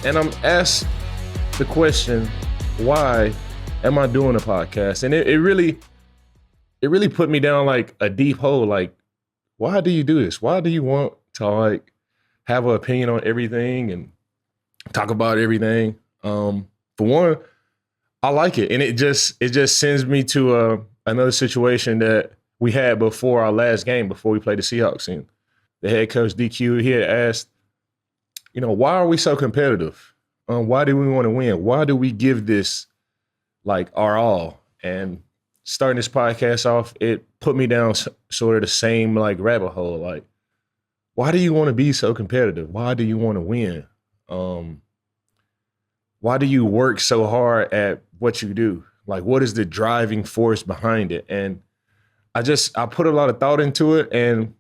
and I'm asked the question, why am I doing a podcast? And it really put me down like a deep hole. Like, why do you do this? Why do you want to like have an opinion on everything and talk about everything? For one, I like it, and it just sends me to another situation that we had before our last game, before we played the Seahawks. And the head coach DQ, he had asked, why are we so competitive? Why do we want to win? Why do we give this like our all? And starting this podcast off, it put me down sort of the same like rabbit hole. Like, why do you want to be so competitive? Why do you want to win? Why do you work so hard at what you do? Like, what is the driving force behind it? And I put a lot of thought into it, and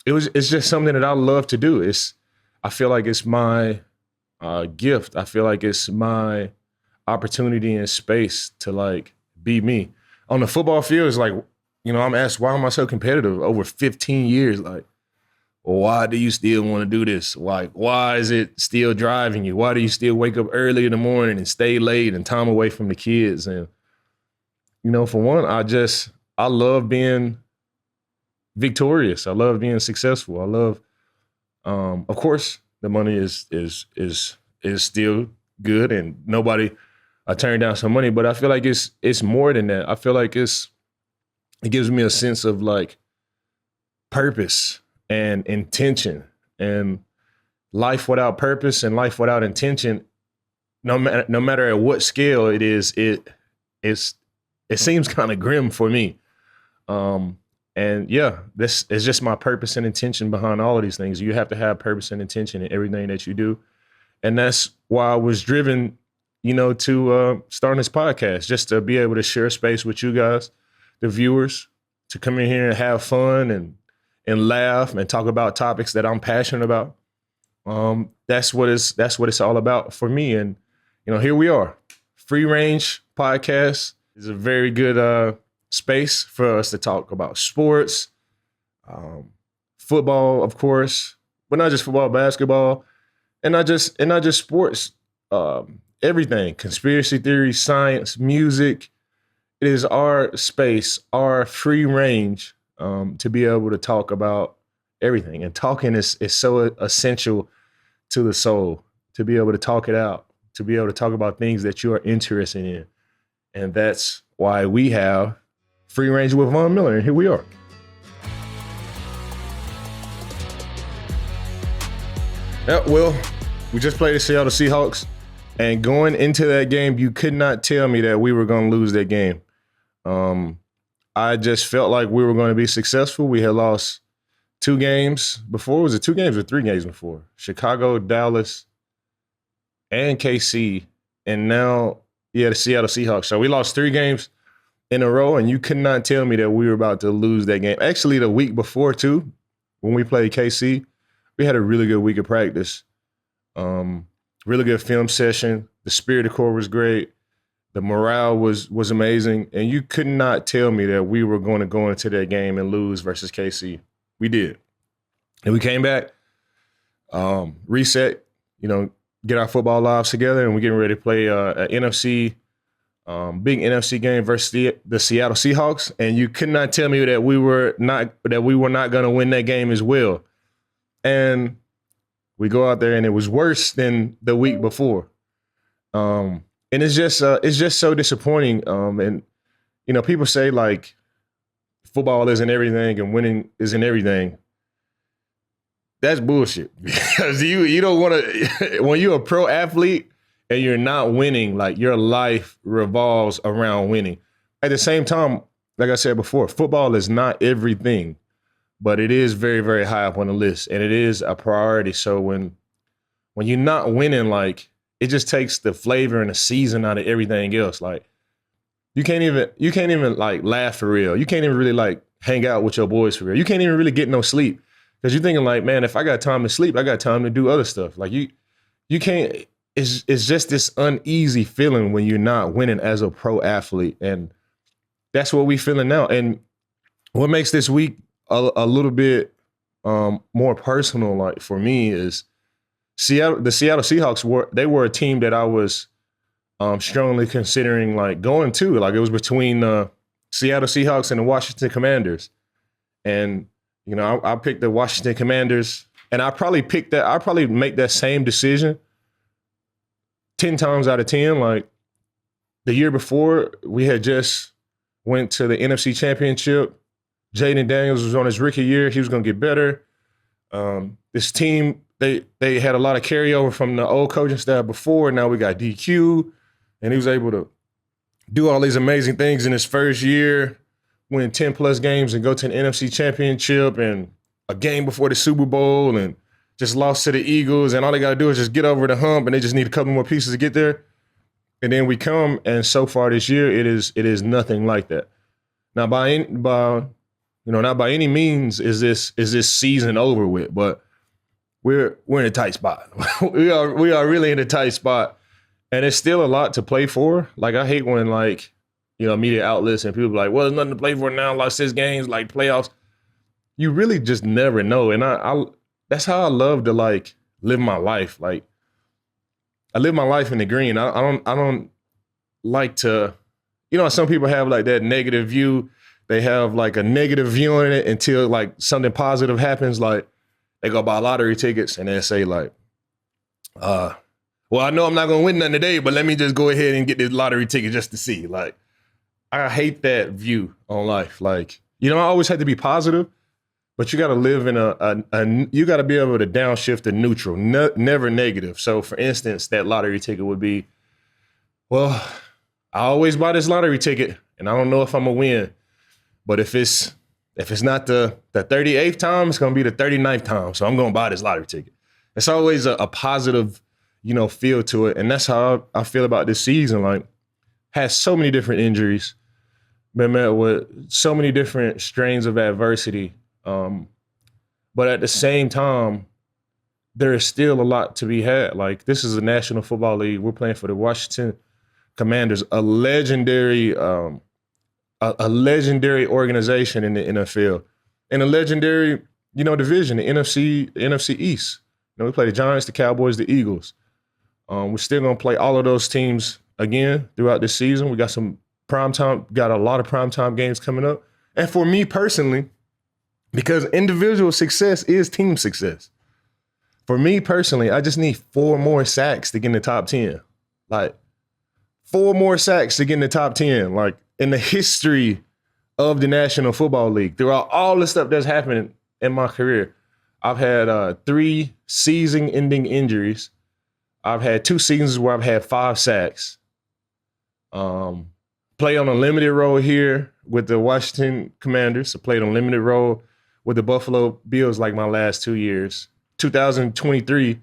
it's just something that I love to do. I feel like it's my gift. I feel like it's my opportunity and space to like be me. On the football field, it's like, I'm asked, why am I so competitive over 15 years? Like, well, why do you still want to do this? Like, why is it still driving you? Why do you still wake up early in the morning and stay late and time away from the kids? And, for one, I love being victorious. I love being successful. I love, of course, the money is still good, and I turn down some money, but I feel like it's more than that. I feel like it gives me a sense of like purpose and intention, and life without purpose and life without intention, no matter at what scale it is, it seems kind of grim for me. And yeah, this is just my purpose and intention behind all of these things. You have to have purpose and intention in everything that you do. And that's why I was driven, to starting this podcast, just to be able to share space with you guys, the viewers, to come in here and have fun and laugh and talk about topics that I'm passionate about. That's what it's all about for me. And, here we are. Free range podcast is a very good space for us to talk about sports, football, of course, but not just football, basketball, and not just sports. Everything, conspiracy theories, science, music. It is our space, our free range to be able to talk about everything. And talking is so essential to the soul, to be able to talk it out, to be able to talk about things that you are interested in. And that's why we have Free Range with Von Miller, and here we are. Yeah, well, we just played the Seattle Seahawks, and going into that game, you could not tell me that we were going to lose that game. I just felt like we were going to be successful. We had lost 2 games before. Was it 2 games or 3 games before? Chicago, Dallas, and KC, and now, the Seattle Seahawks. So we lost 3 games in a row, and you could not tell me that we were about to lose that game. Actually, the week before, too, when we played KC, we had a really good week of practice. Really good film session. The spirit of core was great. The morale was amazing. And you could not tell me that we were going to go into that game and lose versus KC. We did. And we came back, reset, get our football lives together, and we're getting ready to play an NFC, big NFC game versus the Seattle Seahawks. And you could not tell me that we were not going to win that game as well. And we go out there, and it was worse than the week before. And it's just so disappointing. And people say like football isn't everything and winning isn't everything. That's bullshit, because you don't want to. When you're a pro athlete and you're not winning, like your life revolves around winning. At the same time, like I said before, football is not everything, but it is very, very high up on the list, and it is a priority. So when you're not winning, like, it just takes the flavor and the season out of everything else. Like, you can't even like laugh for real. You can't even really like hang out with your boys for real. You can't even really get no sleep, because you're thinking like, man, if I got time to sleep, I got time to do other stuff. Like you can't. It's just this uneasy feeling when you're not winning as a pro athlete, and that's what we feeling now. And what makes this week a little bit more personal, like for me, is The Seattle Seahawks were a team that I was strongly considering like going to. Like it was between the Seattle Seahawks and the Washington Commanders. And, I picked the Washington Commanders, and I probably make that same decision 10 times out of 10. Like the year before, we had just went to the NFC Championship. Jaden Daniels was on his rookie year. He was going to get better. This team, they had a lot of carryover from the old coaching staff before. Now we got DQ, and he was able to do all these amazing things in his first year, win 10-plus games and go to an NFC Championship and a game before the Super Bowl, and just lost to the Eagles, and all they got to do is just get over the hump, and they just need a couple more pieces to get there. And then we come, and so far this year, it is nothing like that. Now, not by any means is this season over with, but we're in a tight spot. we are really in a tight spot, and it's still a lot to play for. Like I hate when media outlets and people be like, well, there's nothing to play for now, like 6 games, like playoffs. You really just never know, and I that's how I love to like live my life. Like I live my life in the green. I don't like to, some people have like that negative view. They have like a negative view on it until like something positive happens. Like they go buy lottery tickets and they say like, well, I know I'm not going to win nothing today, but let me just go ahead and get this lottery ticket just to see. Like, I hate that view on life. Like, I always had to be positive, but you got to live in you got to be able to downshift to neutral, never negative. So for instance, that lottery ticket would be, well, I always buy this lottery ticket and I don't know if I'm going to win. But if it's not the 38th time, it's going to be the 39th time. So I'm going to buy this lottery ticket. It's always a positive, feel to it. And that's how I feel about this season. Like, has so many different injuries, been met with so many different strains of adversity. But at the same time, there is still a lot to be had. Like, this is a National Football League. We're playing for the Washington Commanders, a legendary organization in the NFL, and a legendary, division, the NFC East. We play the Giants, the Cowboys, the Eagles. We're still gonna play all of those teams again throughout this season. We got got a lot of primetime games coming up. And for me personally, because individual success is team success. For me personally, I just need 4 more sacks to get in the top 10. Like 4 more sacks to get in the top 10. Like, in the history of the National Football League, throughout all the stuff that's happened in my career, I've had 3 season-ending injuries. I've had 2 seasons where I've had 5 sacks. Played on a limited role here with the Washington Commanders. I played on limited role with the Buffalo Bills like my last 2 years. 2023,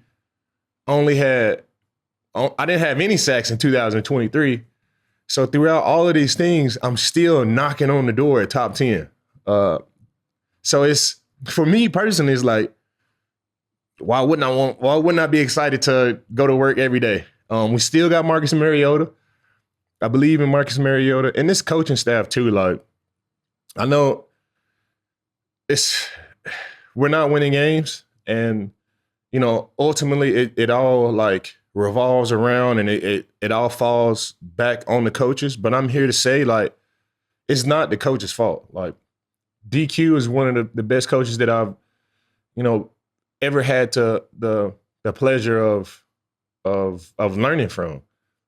I didn't have any sacks in 2023. So throughout all of these things, I'm still knocking on the door at top 10. So it's, for me personally, it's like, why wouldn't I be excited to go to work every day? We still got Marcus Mariota. I believe in Marcus Mariota and this coaching staff too. Like, I know we're not winning games, and ultimately it all like revolves around, and it all falls back on the coaches. But I'm here to say, like, it's not the coach's fault. Like, DQ is one of the best coaches that I've ever had the pleasure of learning from.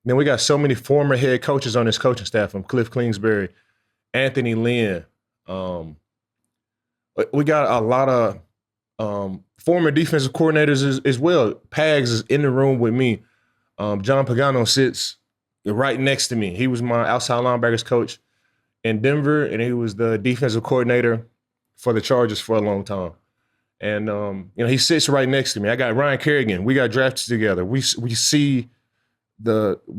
Then we got so many former head coaches on this coaching staff, from Cliff Kingsbury, Anthony Lynn. We got a lot of former defensive coordinators as well. Pags is in the room with me. John Pagano sits right next to me. He was my outside linebackers coach in Denver, and he was the defensive coordinator for the Chargers for a long time. And he sits right next to me. I got Ryan Kerrigan. We got drafted together. We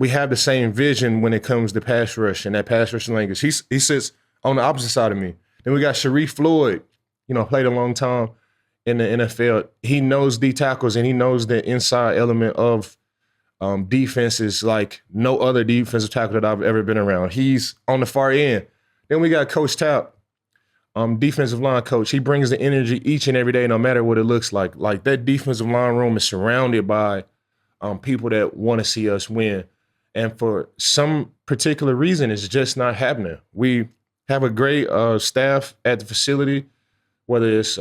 have the same vision when it comes to pass rush and that pass rush language. He sits on the opposite side of me. Then we got Sharif Floyd, played a long time in the NFL. He knows D tackles, and he knows the inside element of defenses like no other defensive tackle that I've ever been around. He's on the far end. Then we got Coach Tapp, defensive line coach. He brings the energy each and every day, no matter what it looks like. Like that defensive line room is surrounded by people that want to see us win. And for some particular reason, it's just not happening. We have a great staff at the facility, whether it's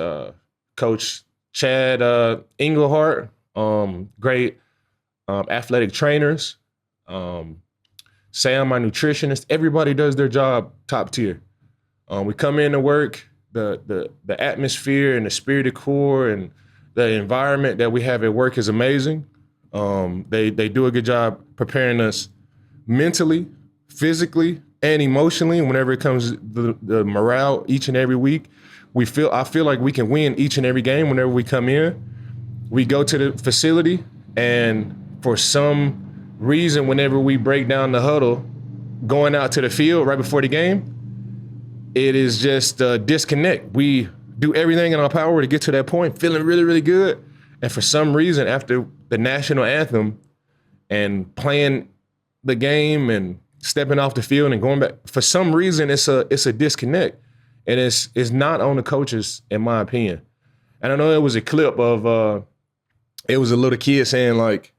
Coach Chad Englehart, great athletic trainers, Sam, my nutritionist. Everybody does their job top tier. We come in to work, the atmosphere and the spirit of core and the environment that we have at work is amazing. They do a good job preparing us mentally, physically, and emotionally whenever it comes to the morale each and every week. I feel like we can win each and every game whenever we come in. We go to the facility, and for some reason, whenever we break down the huddle, going out to the field right before the game, it is just a disconnect. We do everything in our power to get to that point, feeling really, really good. And for some reason, after the national anthem and playing the game and stepping off the field and going back, for some reason, it's a disconnect. And it's not on the coaches, in my opinion. And I know there was a clip of, it was a little kid saying like,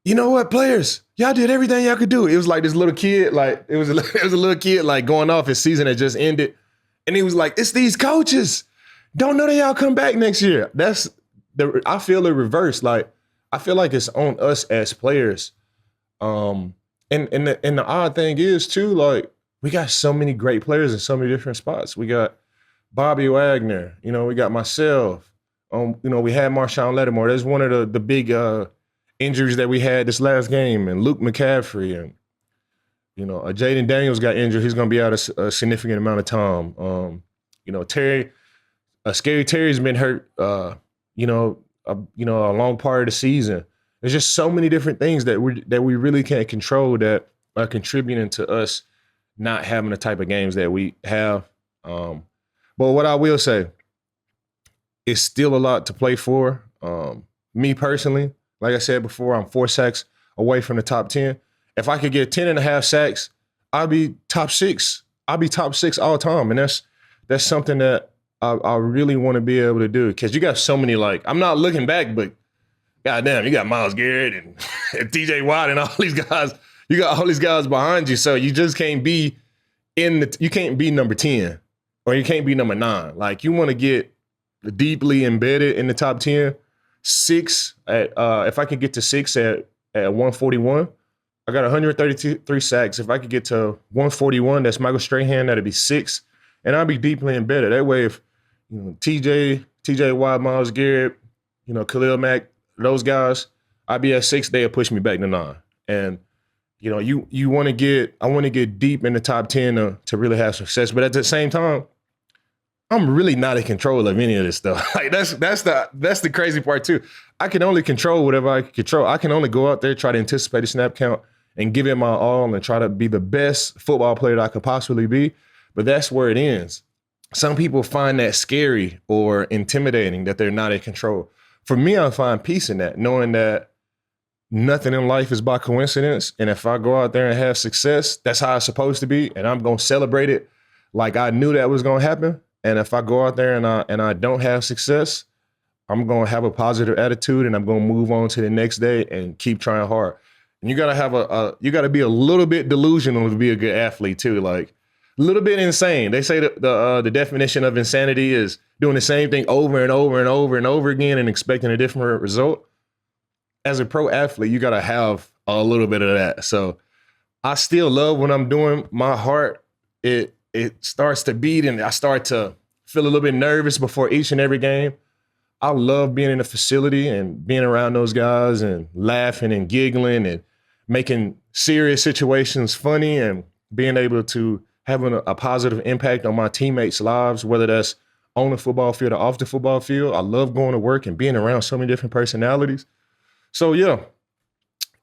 you know what, players, y'all did everything y'all could do. It was like this little kid, like it was a little kid like going off his season that just ended. And he was like, it's these coaches. Don't know that y'all come back next year. I feel the reverse. Like, I feel like it's on us as players. And the odd thing is too, like, we got so many great players in so many different spots. We got Bobby Wagner, we got myself. We had Marshawn Lattimore. That's one of the big injuries that we had this last game, and Luke McCaffrey, and Jaden Daniels got injured. He's going to be out a significant amount of time. Scary Terry's been hurt. A long part of the season. There's just so many different things that we really can't control that are contributing to us not having the type of games that we have. But what I will say, it's still a lot to play for. Me personally, like I said before, I'm 4 sacks away from the top 10. If I could get 10 and a half sacks, I'd be top 6. I'd be top 6 all time. And that's something that I really want to be able to do. Because you got so many, like, I'm not looking back, but goddamn, you got Myles Garrett and TJ Watt and all these guys. You got all these guys behind you. So you just can't be you can't be number 10 or you can't be number 9. Like, you want to get deeply embedded in the top 10. 6 at if I could get to 6 at 141, I got 133 sacks. If I could get to 141, that's Michael Strahan, that'd be 6. And I'd be deeply embedded. That way, if TJ Watt, Myles Garrett, Khalil Mack, those guys, I'd be at 6, they'll push me back to 9. And I want to get deep in the top 10 to really have success. But at the same time, I'm really not in control of any of this stuff. Like that's the crazy part too. I can only control whatever I can control. I can only go out there, try to anticipate the snap count and give it my all and try to be the best football player that I could possibly be. But that's where it ends. Some people find that scary or intimidating that they're not in control. For me, I find peace in that, knowing that nothing in life is by coincidence. And if I go out there and have success, that's how it's supposed to be. And I'm going to celebrate it like I knew that was going to happen. And if I go out there and I don't have success, I'm going to have a positive attitude and I'm going to move on to the next day and keep trying hard. And you got to have you got to be a little bit delusional to be a good athlete too. Like a little bit insane. They say that the definition of insanity is doing the same thing over and over and over and over again and expecting a different result. As a pro athlete, you got to have a little bit of that. So I still love what I'm doing. My heart, it starts to beat and I start to feel a little bit nervous before each and every game. I love being in the facility and being around those guys and laughing and giggling and making serious situations funny and being able to have a positive impact on my teammates' lives, whether that's on the football field or off the football field. I love going to work and being around so many different personalities. So yeah,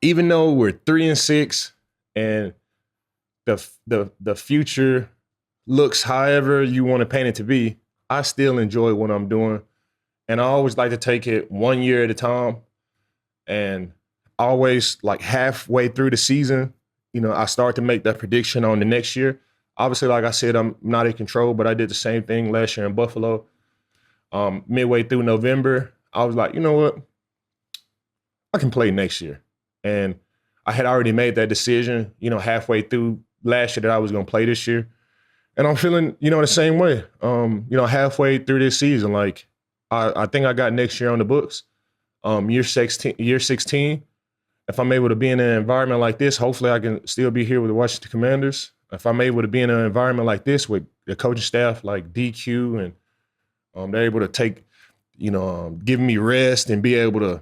even though we're 3-6 and the future looks however you want to paint it to be, I still enjoy what I'm doing. And I always like to take it 1 year at a time. And always like halfway through the season, I start to make that prediction on the next year. Obviously, like I said, I'm not in control, but I did the same thing last year in Buffalo. Midway through November, I was like, you know what? I can play next year. And I had already made that decision, halfway through last year that I was going to play this year. And I'm feeling, the same way. Halfway through this season, like I think I got next year on the books. Year 16. If I'm able to be in an environment like this, hopefully I can still be here with the Washington Commanders. If I'm able to be in an environment like this with the coaching staff like DQ and they're able to take, give me rest and be able to,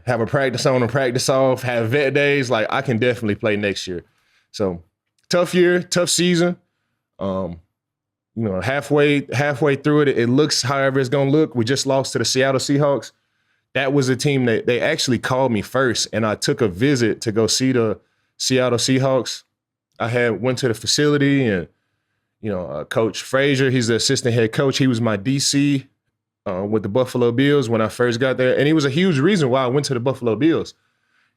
have a practice on and practice off, have vet days, like I can definitely play next year. So tough year, tough season. Halfway through it, it looks however it's going to look. We just lost to the Seattle Seahawks. That was a team that they actually called me first, and I took a visit to go see the Seattle Seahawks. I went to the facility, and Coach Frazier, he's the assistant head coach. He was my DC with the Buffalo Bills when I first got there, and he was a huge reason why I went to the Buffalo Bills.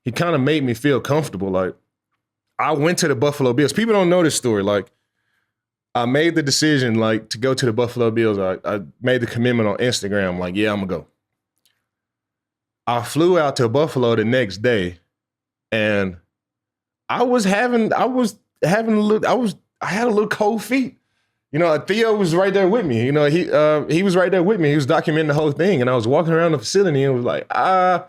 He kind of made me feel comfortable. Like I went to the Buffalo Bills. People don't know this story. Like I made the decision like to go to the Buffalo Bills. I made the commitment on Instagram. Like, yeah, I'm gonna go. I flew out to Buffalo the next day, and I had a little cold feet. Theo was right there with me. He was right there with me. He was documenting the whole thing, and I was walking around the facility and was like, I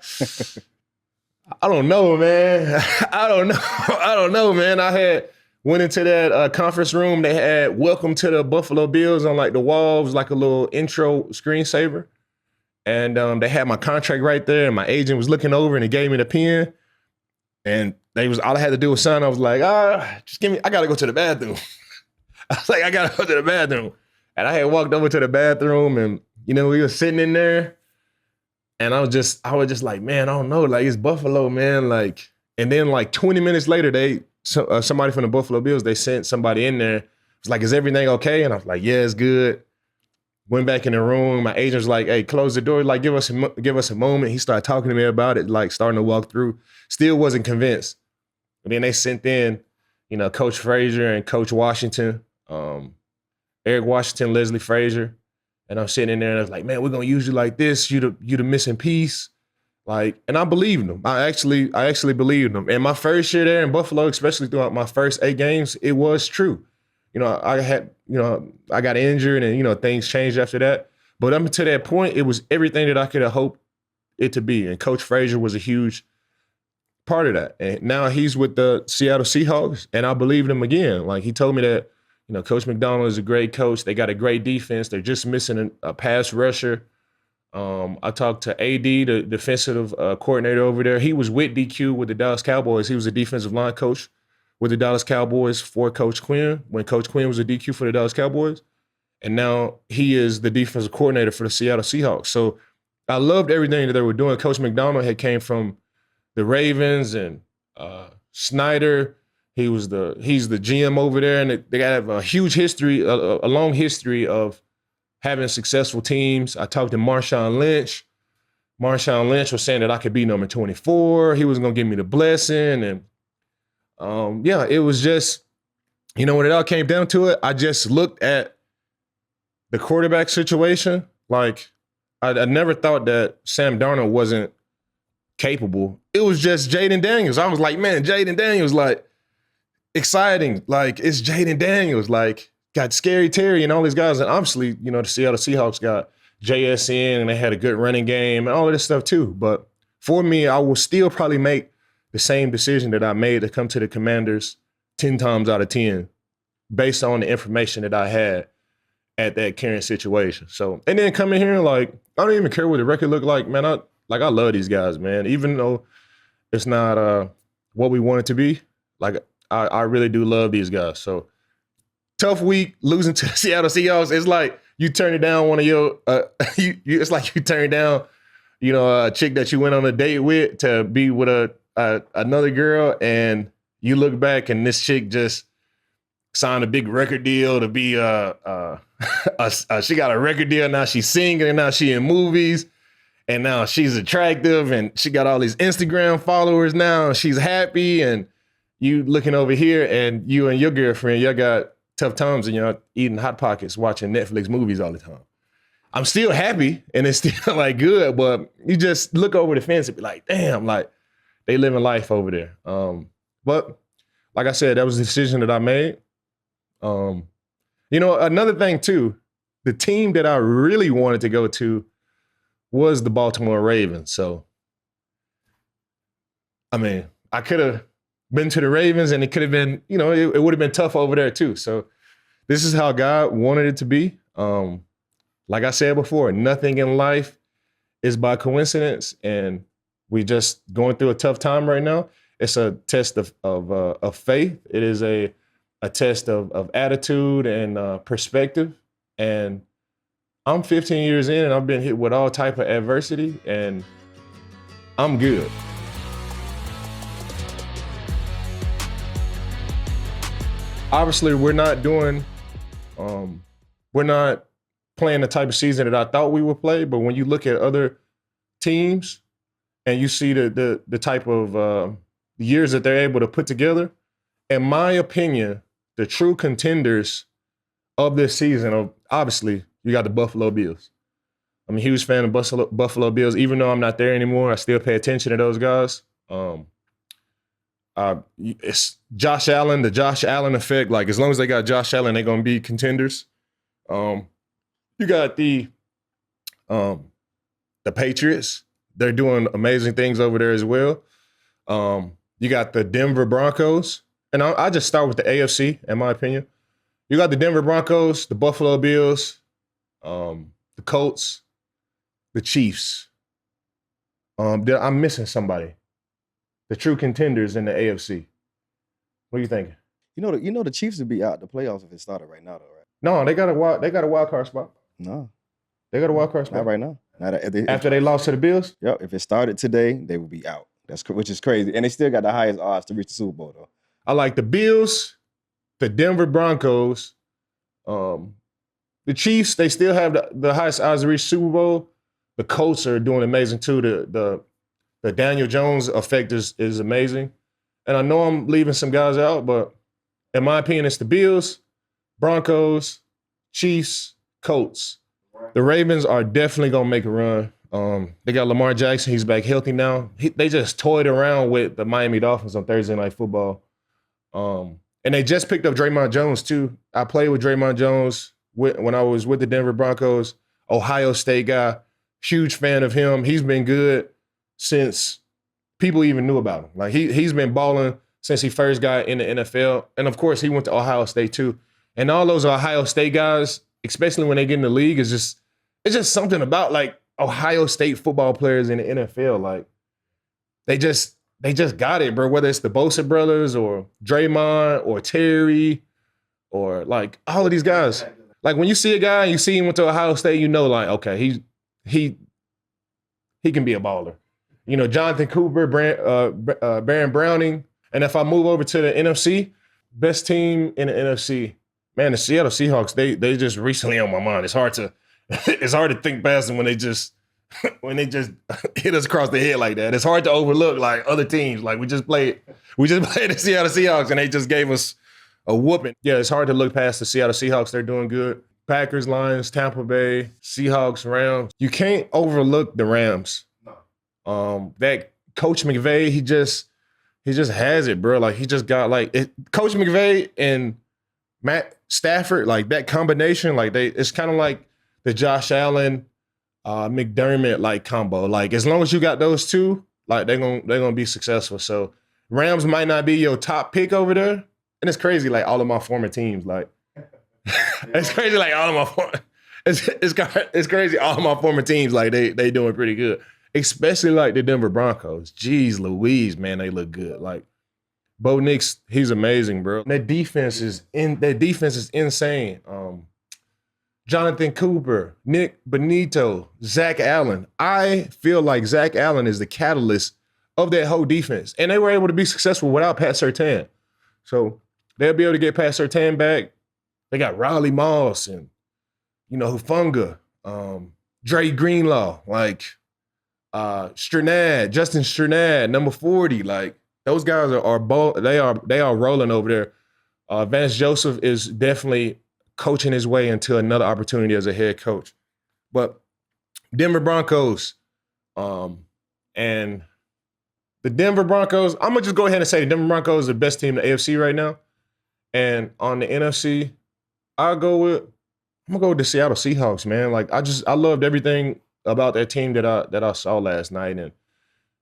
don't know, man. I don't know, man. I went into that conference room. They had "Welcome to the Buffalo Bills" on like the wall. It was like a little intro screensaver. And they had my contract right there, and my agent was looking over, and he gave me the pen. And all I had to do was sign. I was like, just give me. I gotta go to the bathroom. I was like, I gotta go to the bathroom. And I had walked over to the bathroom, and we were sitting in there, and I was just like, man, I don't know, like it's Buffalo, man, like. And then like 20 minutes later, somebody from the Buffalo Bills, they sent somebody in there. It's like, is everything okay? And I was like, yeah, it's good. Went back in the room. My agent was like, hey, close the door. Like, give us a moment. He started talking to me about it, like starting to walk through. Still wasn't convinced. And then they sent in, Coach Frazier and Coach Washington, Eric Washington, Leslie Frazier. And I'm sitting in there and I was like, man, we're going to use you like this. You the missing piece. Like, and I believed them. I actually believed them. And my first year there in Buffalo, especially throughout my first 8 games, it was true. I got injured and, things changed after that. But up until that point, it was everything that I could have hoped it to be. And Coach Frazier was a huge part of that. And now he's with the Seattle Seahawks, and I believed him again. Like he told me that, Coach McDonald is a great coach. They got a great defense. They're just missing a pass rusher. I talked to AD, the defensive coordinator over there. He was with DQ with the Dallas Cowboys. He was a defensive line coach with the Dallas Cowboys for Coach Quinn, when Coach Quinn was a DQ for the Dallas Cowboys. And now he is the defensive coordinator for the Seattle Seahawks. So I loved everything that they were doing. Coach McDonald had came from the Ravens and Snyder. He's the GM over there, and they got a huge history, a long history of having successful teams. I talked to Marshawn Lynch. Marshawn Lynch was saying that I could be number 24. He was going to give me the blessing. And it was just, when it all came down to it, I just looked at the quarterback situation. Like, I never thought that Sam Darnold wasn't capable. It was just Jaden Daniels. I was like, man, Jaden Daniels, like, exciting. Like, it's Jaden Daniels. Like, got Scary Terry and all these guys. And obviously, the Seattle Seahawks got JSN, and they had a good running game and all of this stuff too. But for me, I will still probably make the same decision that I made to come to the Commanders 10 times out of 10 based on the information that I had at that current situation. So, and then coming here, like, I don't even care what the record look like, man. I love these guys, man. Even though it's not what we want it to be, like, I really do love these guys. So, tough week, losing to the Seattle Seahawks. It's like you turning down one of your, it's like you turned down, a chick that you went on a date with to be with another girl, and you look back and this chick just signed a big record deal to be she got a record deal. Now she's singing, and now she in movies, and now she's attractive, and she got all these Instagram followers now, and she's happy, and you looking over here, and you and your girlfriend, y'all got tough times and you're eating Hot Pockets, watching Netflix movies all the time. I'm still happy and it's still like good, but you just look over the fence and be like, damn, like they living life over there. But like I said, that was the decision that I made. Another thing too, the team that I really wanted to go to was the Baltimore Ravens. So, I mean, I could have been to the Ravens and it could have been, it would have been tough over there too. So this is how God wanted it to be. Like I said before, nothing in life is by coincidence, and we just going through a tough time right now. It's a test of faith. It is a test of attitude and perspective. And I'm 15 years in, and I've been hit with all type of adversity, and I'm good. Obviously, we're not playing the type of season that I thought we would play, but when you look at other teams and you see the type of years that they're able to put together, in my opinion, the true contenders of this season, obviously, you got the Buffalo Bills. I'm a huge fan of Buffalo Bills. Even though I'm not there anymore, I still pay attention to those guys. It's Josh Allen, the Josh Allen effect. Like, as long as they got Josh Allen, they're going to be contenders. You got the Patriots. They're doing amazing things over there as well. You got the Denver Broncos. And I just start with the AFC, in my opinion. You got the Denver Broncos, the Buffalo Bills, the Colts, the Chiefs. I'm missing somebody. The true contenders in the AFC. What are you thinking? You know the Chiefs would be out the playoffs if it started right now, though, right? No, they got a wild card spot. No. They got a wild card spot. Not right now. After they lost to the Bills? Yep. If it started today, they would be out. Which is crazy. And they still got the highest odds to reach the Super Bowl, though. I like the Bills, the Denver Broncos, the Chiefs. They still have the highest odds to reach Super Bowl. The Colts are doing amazing too. The Daniel Jones effect is amazing. And I know I'm leaving some guys out, but in my opinion, it's the Bills, Broncos, Chiefs, Colts. The Ravens are definitely going to make a run. They got Lamar Jackson. He's back healthy now. They just toyed around with the Miami Dolphins on Thursday Night Football. And they just picked up Draymond Jones, too. I played with Draymond Jones when I was with the Denver Broncos, Ohio State guy. Huge fan of him. He's been good since people even knew about him. Like, he's been balling since he first got in the NFL. And, of course, he went to Ohio State, too. And all those Ohio State guys, especially when they get in the league, it's just something about, like, Ohio State football players in the NFL. Like, they just got it, bro. Whether it's the Bosa brothers or Draymond or Terry or, like, all of these guys. Like, when you see a guy and you see him went to Ohio State, you know, like, okay, he can be a baller. You know, Jonathan Cooper, Baron Browning. And if I move over to the NFC, best team in the NFC, man, the Seattle Seahawks, they just recently on my mind. It's hard to think past them when they just hit us across the head like that. It's hard to overlook like other teams. Like we just played the Seattle Seahawks and they just gave us a whooping. Yeah, it's hard to look past the Seattle Seahawks. They're doing good. Packers, Lions, Tampa Bay, Seahawks, Rams. You can't overlook the Rams. No. That Coach McVay, he just has it, bro. Like he just got Coach McVay and Matt Stafford, like that combination, like it's kind of like the Josh Allen, McDermott like combo. Like as long as you got those two, like they're gonna be successful. So Rams might not be your top pick over there, and it's crazy. Like all of my former teams, like it's crazy. Like all of my former, it's crazy. All of my former teams, like they doing pretty good. Especially like the Denver Broncos. Jeez Louise, man, they look good. Like Bo Nix, he's amazing, bro. That defense is insane. Jonathan Cooper, Nick Benito, Zach Allen. I feel like Zach Allen is the catalyst of that whole defense. And they were able to be successful without Pat Surtain. So they'll be able to get Pat Surtain back. They got Riley Moss and, Hufanga, Dre Greenlaw, like Justin Strnad, number 40. Like those guys are rolling over there. Vance Joseph is definitely coaching his way into another opportunity as a head coach. But Denver Broncos, and the Denver Broncos, I'm gonna just go ahead and say the Denver Broncos are the best team in the AFC right now. And on the NFC, I'm gonna go with the Seattle Seahawks, man. Like I loved everything about that team that I saw last night, and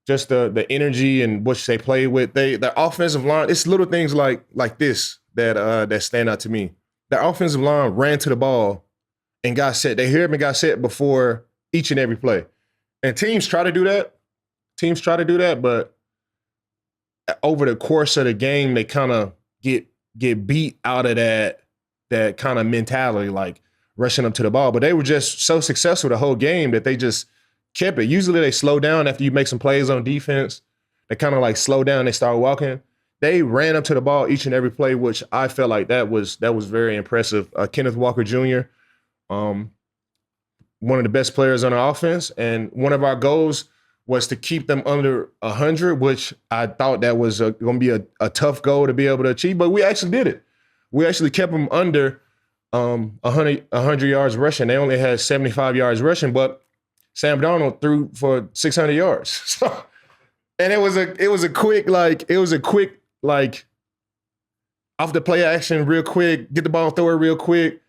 just the energy and which they played with. Their offensive line, it's little things like this that stand out to me. Their offensive line ran to the ball and got set. They heard me got set before each and every play. And teams try to do that, but over the course of the game, they kind of get beat out of that kind of mentality, like rushing up to the ball. But they were just so successful the whole game that they just kept it. Usually they slow down after you make some plays on defense. They kind of like slow down, they start walking. They ran up to the ball each and every play, which I felt like that was very impressive. Kenneth Walker Jr., one of the best players on our offense, and one of our goals was to keep them under 100, which I thought that was going to be a tough goal to be able to achieve, but we actually did it. We actually kept them under 100 yards rushing. They only had 75 yards rushing, but Sam Darnold threw for 600 yards. And it was a quick off the play action real quick, get the ball, throw it real quick.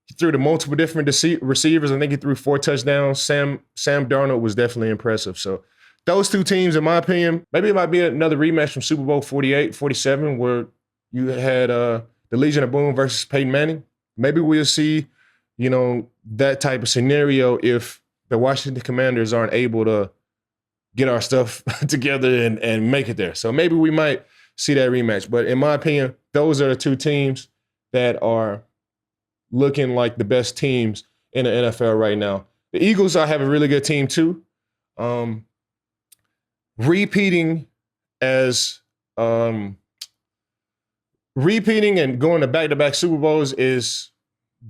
He threw to multiple different receivers. I think he threw 4 touchdowns. Sam Darnold was definitely impressive. So those two teams, in my opinion, maybe it might be another rematch from Super Bowl 48, 47, where you had the Legion of Boom versus Peyton Manning. Maybe we'll see, that type of scenario if the Washington Commanders aren't able to get our stuff together and make it there. So maybe we might see that rematch. But in my opinion, those are the two teams that are looking like the best teams in the NFL right now. The Eagles have a really good team too. Repeating and going to back-to-back Super Bowls is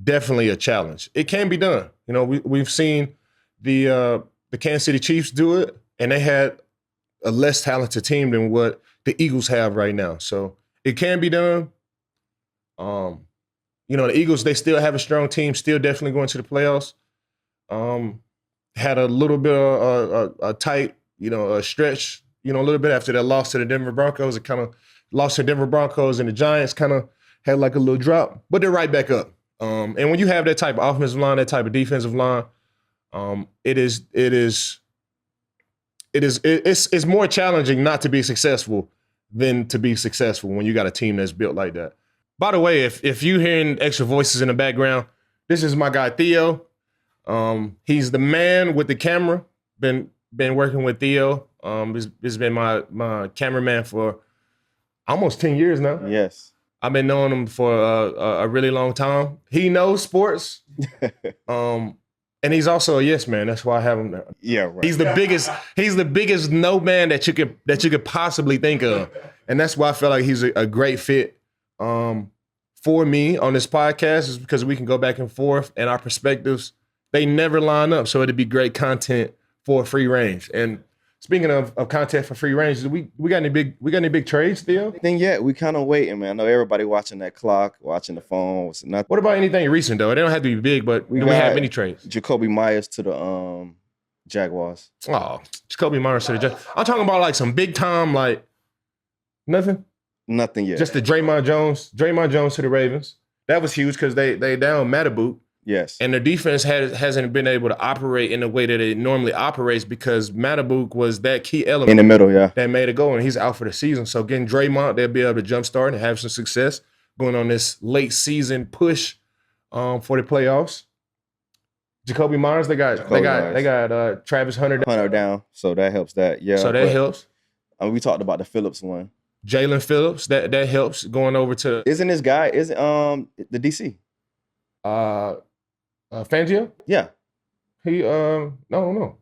definitely a challenge. It can be done. We've seen the Kansas City Chiefs do it, and they had a less talented team than what the Eagles have right now. So it can be done. The Eagles, they still have a strong team, still definitely going to the playoffs. Had a little bit of a tight, a stretch, a little bit after that loss to the Denver Broncos. It kind of lost to the Denver Broncos, and the Giants kind of had like a little drop, but they're right back up. And when you have that type of offensive line, that type of defensive line, it's more challenging not to be successful than to be successful when you got a team that's built like that. By the way, if you're hearing extra voices in the background, this is my guy Theo. He's the man with the camera. Been working with Theo. He's been my cameraman for almost 10 years now. Yes. I've been knowing him for a really long time. He knows sports. And he's also a yes man. That's why I have him there. Yeah, right. He's the biggest no man that you could possibly think of. And that's why I feel like he's a great fit for me on this podcast, is because we can go back and forth and our perspectives, they never line up. So it'd be great content for Free Range. And speaking of content for Free Range, we got any big trades, Theo? Anything yet? We kind of waiting, man. I know everybody watching that clock, watching the phone. It's nothing. What about anything recent though? They don't have to be big, but do we have any trades? Jacoby Myers to the Jaguars. Oh, Jacoby Myers to the Jaguars. I'm talking about like some big time, like nothing. Nothing yet. Just the Draymond Jones to the Ravens. That was huge because they down Mataboot. Yes. And their defense hasn't been able to operate in the way that it normally operates because Mataboot was that key element in the middle, yeah, that made it go, and he's out for the season. So getting Draymond, they'll be able to jumpstart and have some success going on this late season push for the playoffs. Jacoby Myers, they got Travis Hunter down, so that helps that. Yeah. So that helps. We talked about the Phillips one. Jalen Phillips, that helps going over to. Isn't this guy the DC? Fangio? Yeah. He no.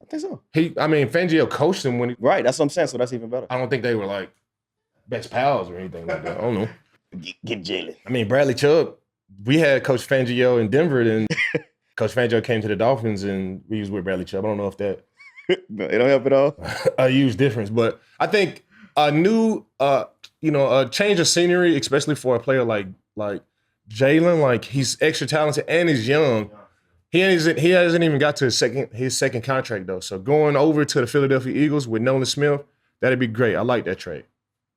I think so. Fangio coached him when he. Right, that's what I'm saying. So that's even better. I don't think they were like best pals or anything like that. I don't know. Get Jalen. Bradley Chubb. We had Coach Fangio in Denver, and Coach Fangio came to the Dolphins, and we was with Bradley Chubb. I don't know if that. No, it don't help at all. A huge difference, but I think a new, a change of scenery, especially for a player like Jalen. Like he's extra talented and he's young. He hasn't even got to his second contract though. So going over to the Philadelphia Eagles with Nolan Smith, that'd be great. I like that trade.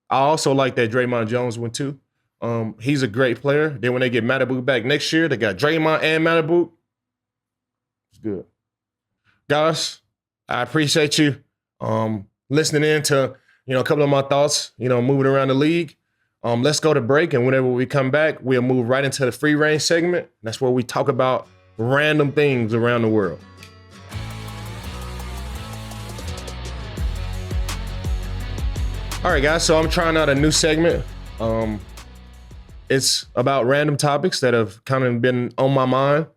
I also like that Draymond Jones one too. He's a great player. Then when they get Matabu back next year, they got Draymond and Matabu. It's good. Guys, I appreciate you listening in to a couple of my thoughts, moving around the league. Let's go to break, and whenever we come back, we'll move right into the free range segment. That's where we talk about random things around the world. All right, guys, so I'm trying out a new segment. It's about random topics that have kind of been on my mind.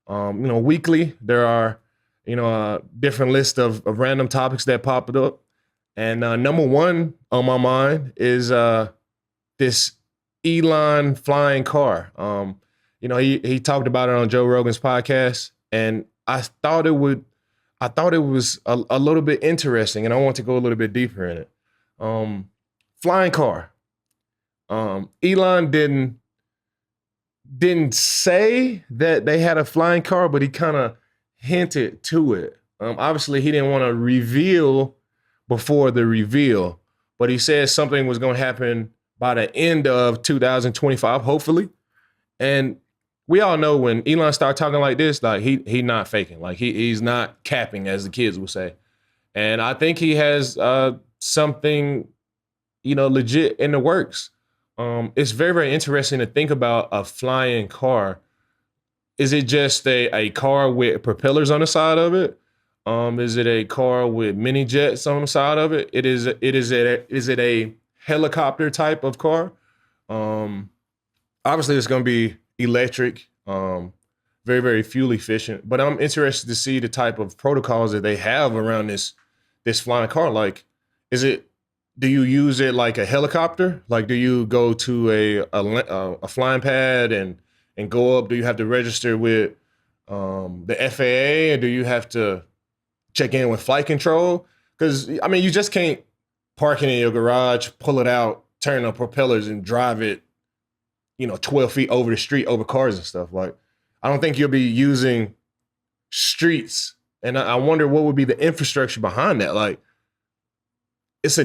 Weekly, there are, a different list of random topics that popped up. And number one on my mind is this Elon flying car. He talked about it on Joe Rogan's podcast, and I thought it was a little bit interesting, and I want to go a little bit deeper in it. Flying car. Elon didn't say that they had a flying car, but he kind of hinted to it. Obviously, he didn't want to reveal before the reveal, but he said something was going to happen by the end of 2025, hopefully. And we all know when Elon started talking like this, like he not faking, like he's not capping, as the kids would say. And I think he has something, legit in the works. It's very, very interesting to think about a flying car. Is it just a car with propellers on the side of it? Is it a car with mini jets on the side of it? Is it a helicopter type of car? Obviously, it's going to be electric, very, very fuel efficient. But I'm interested to see the type of protocols that they have around this flying car. Like, do you use it like a helicopter? Like, do you go to a flying pad and go up? Do you have to register with the FAA, or do you have to check in with flight control? Because, you just can't park it in your garage, pull it out, turn on propellers, and drive it, 12 feet over the street, over cars and stuff. Like, I don't think you'll be using streets. And I wonder what would be the infrastructure behind that. Like, let's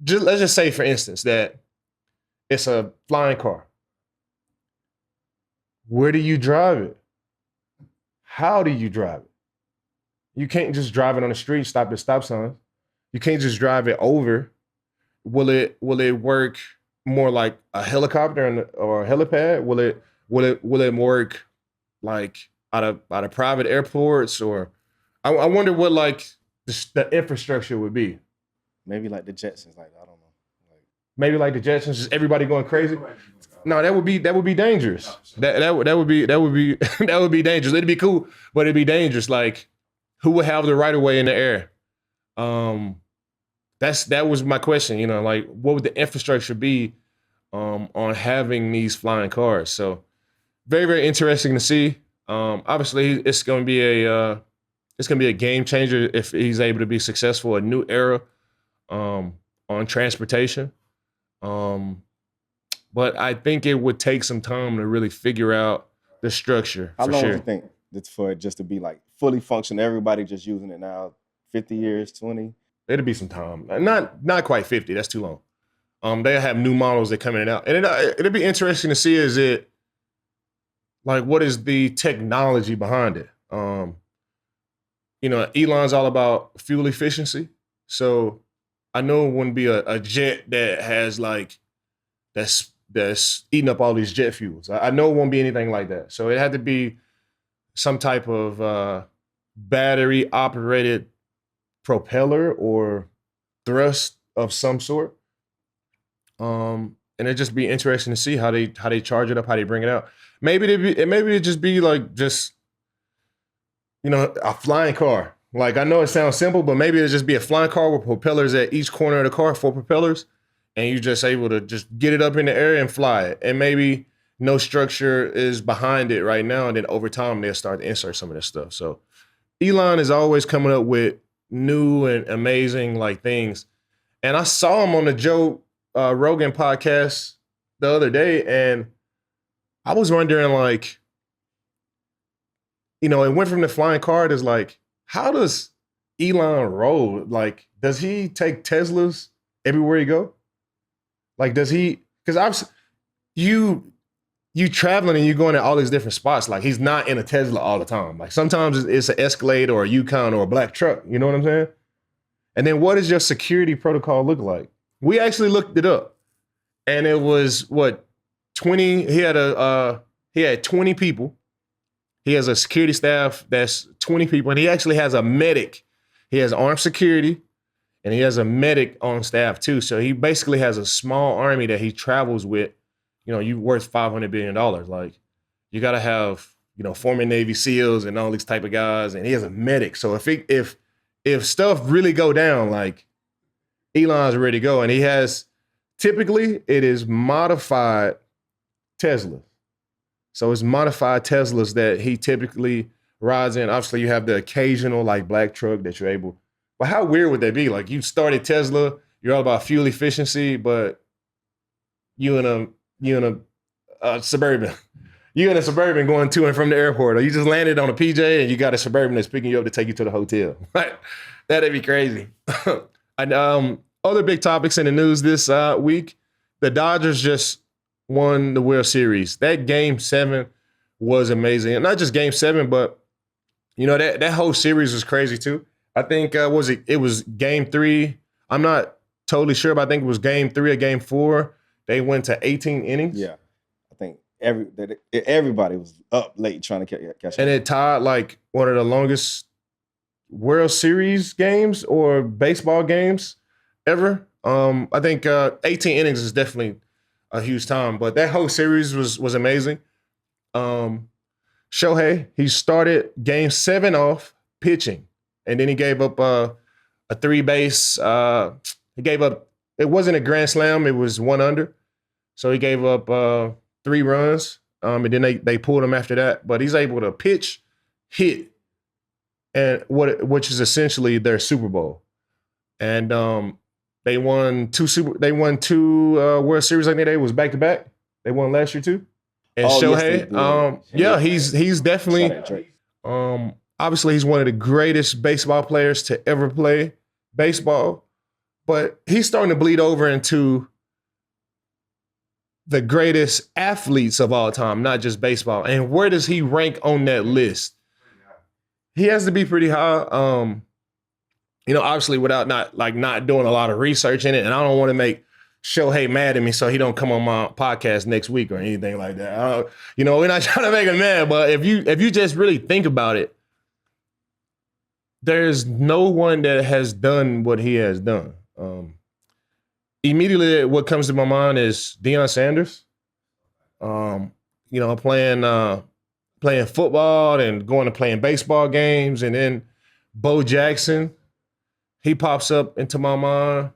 just say, for instance, that it's a flying car. Where do you drive it? How do you drive it? You can't just drive it on the street, stop at stop signs. You can't just drive it over. Will it work more like a helicopter or a helipad? Will it work like out of private airports? Or I wonder what like the infrastructure would be. Maybe like the Jetsons, like I don't know. Maybe like the Jetsons, just everybody going crazy. No, that would be dangerous. That would be that would be dangerous. It'd be cool, but it'd be dangerous. Like, who would have the right of way in the air? That was my question. Like, what would the infrastructure be on having these flying cars? So, very, very interesting to see. Obviously, it's going to be a game changer if he's able to be successful. A new era on transportation. But I think it would take some time to really figure out the structure. How long do you think it's for it just to be like fully functional? Everybody just using it now. 50 years, 20? It'll be some time. Not quite 50. That's too long. They'll have new models that come in and out. And it'll be interesting to see, is it, like, what is the technology behind it? Elon's all about fuel efficiency. So I know it wouldn't be a jet that has like, that's eating up all these jet fuels. I know it won't be anything like that. So it had to be some type of battery operated propeller or thrust of some sort. And it'd just be interesting to see how they charge it up, how they bring it out. Maybe it'd just be like a flying car. Like, I know it sounds simple, but maybe it'd just be a flying car with propellers at each corner of the car, 4 propellers, and you're just able to just get it up in the air and fly it. And maybe no structure is behind it right now, and then over time they'll start to insert some of this stuff. So Elon is always coming up with new and amazing like things. And I saw him on the Joe Rogan podcast the other day, and I was wondering, like, it went from the flying car to like, how does Elon roll? Like, does he take Teslas everywhere he go? Like, does he? Because you traveling and you going to all these different spots. Like, he's not in a Tesla all the time. Like, sometimes it's an Escalade or a Yukon or a black truck. You know what I'm saying? And then what does your security protocol look like? We actually looked it up, and it was 20. He had 20 people. He has a security staff that's 20 people, and he actually has a medic. He has armed security, and he has a medic on staff too. So he basically has a small army that he travels with. You worth $500 billion. Like, you got to have, former Navy SEALs and all these type of guys, and he has a medic. So if stuff really go down, like, Elon's ready to go, and he has, typically it is modified Tesla. So it's modified Teslas that he typically rides in. Obviously, you have the occasional like black truck that you're able. But how weird would that be? Like, you started Tesla, you're all about fuel efficiency, but you in a Suburban. You in a Suburban going to and from the airport, or you just landed on a PJ and you got a Suburban that's picking you up to take you to the hotel. That'd be crazy. And other big topics in the news this week: the Dodgers just won the World Series. That Game 7 was amazing. And not just Game 7, but, that whole series was crazy too. I think, it was Game 3. I'm not totally sure, but I think it was Game 3 or Game 4. They went to 18 innings. Yeah. I think everybody was up late trying to catch And it tied like one of the longest World Series games or baseball games ever. I think 18 innings is definitely a huge time, but that whole series was amazing. Shohei, he started Game 7 off pitching, and then he gave up a 3-base. He gave up. It wasn't a grand slam. It was 1 under, so he gave up 3 runs. And then they pulled him after that. But he's able to pitch, hit, and which is essentially their Super Bowl. And they won 2 World Series. I think they was back to back. They won last year too. And Shohei, he's definitely obviously he's one of the greatest baseball players to ever play baseball. But he's starting to bleed over into the greatest athletes of all time, not just baseball. And where does he rank on that list? He has to be pretty high. Obviously without not doing a lot of research in it. And I don't want to make Shohei mad at me so he don't come on my podcast next week or anything like that. We're not trying to make him mad, but if you just really think about it, there's no one that has done what he has done. Immediately what comes to my mind is Deion Sanders. Playing football and going to playing baseball games, and then Bo Jackson. He pops up into my mind.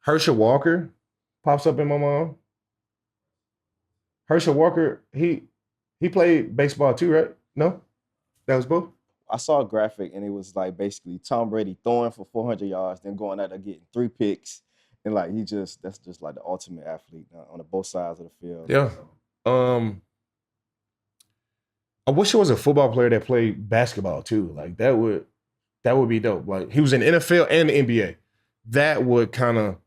Herschel Walker pops up in my mind. Herschel Walker, he played baseball too, right? No? That was both? I saw a graphic, and it was like basically Tom Brady throwing for 400 yards, then going out there getting 3 picks. And like that's just like the ultimate athlete on both sides of the field. Yeah. I wish it was a football player that played basketball too. Like that would be dope. Like he was in NFL and the NBA. That would kind of.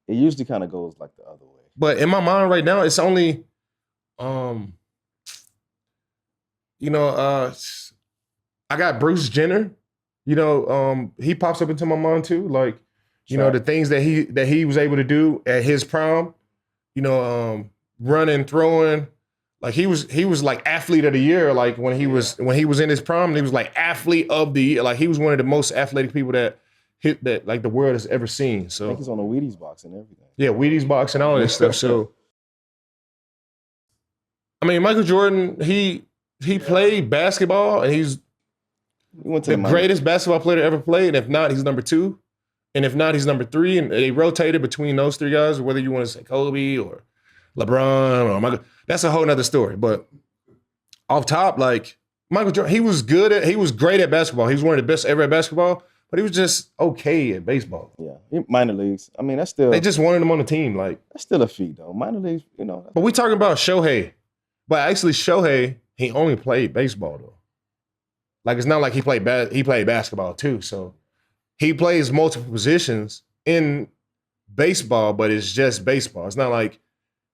It usually kind of goes like the other way. But in my mind right now, it's only, I got Bruce Jenner. He pops up into my mind too. Like, the things that he was able to do at his prime. Running, throwing. Like he was like athlete of the year. Like when he was in his prime, he was like athlete of the year. Like he was one of the most athletic people that like the world has ever seen. So I think he's on the Wheaties box and everything. Yeah, Wheaties box and all that stuff. So I mean, Michael Jordan, he played basketball, and he's the greatest basketball player to ever play. And if not, he's number 2. And if not, he's number 3. And they rotated between those 3 guys, whether you want to say Kobe or LeBron or Michael. That's a whole nother story. But off top, like Michael Jordan, he was great at basketball. He was one of the best ever at basketball. but he was just okay at baseball. Yeah, minor leagues. I mean, that's still They just wanted him on the team, like. that's still a feat though. Minor leagues, you know. But we talking about Shohei. But actually, Shohei, he only played baseball though. Like it's not like he played basketball too. So he plays multiple positions in baseball, but it's just baseball. It's not like